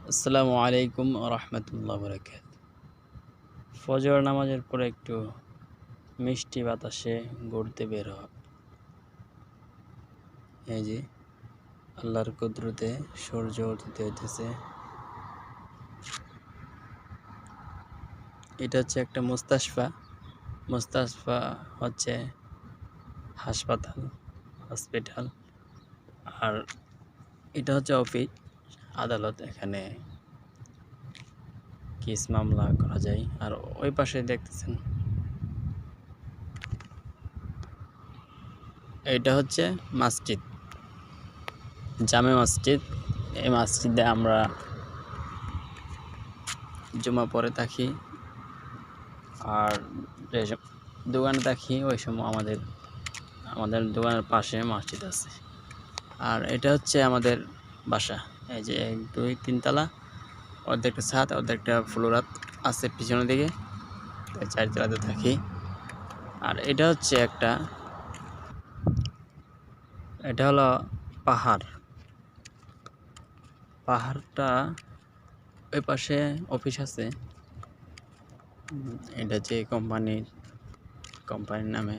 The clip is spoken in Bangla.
আসসালামু আলাইকুম রহমতুল্লাহ বরকাত। ফজর নামাজের পরে একটু মিষ্টি বাতাসে ঘুরতে বের হয়। এই যে আল্লাহর কুদরতে সূর্য উদিত হইতেছে। এটা হচ্ছে একটা মুস্তাশফা হচ্ছে হসপিটাল। আর এটা হচ্ছে অফিস, আদালত। এখানে কেস মামলা করা যায়। আর ওই পাশে দেখতেছেন, এটা হচ্ছে মসজিদ, জামে মসজিদ। এই মসজিদে আমরা জুমা পরে থাকি। আর যেসব দোকানে থাকি ওই সময় আমাদের দোকানের পাশে মসজিদ আছে। আর এটা হচ্ছে আমাদের বাসা। এই যে 1 2 3 তলা, অর্ধেকটা ছাদ, অর্ধেকটা ফ্লোর আছে পিছনের দিকে। 4 তলাতে থাকি। আর এটা হচ্ছে এটা হলো পাহাড়টা ওই পাশে অফিস আছে। এটা হচ্ছে কোম্পানির নামে।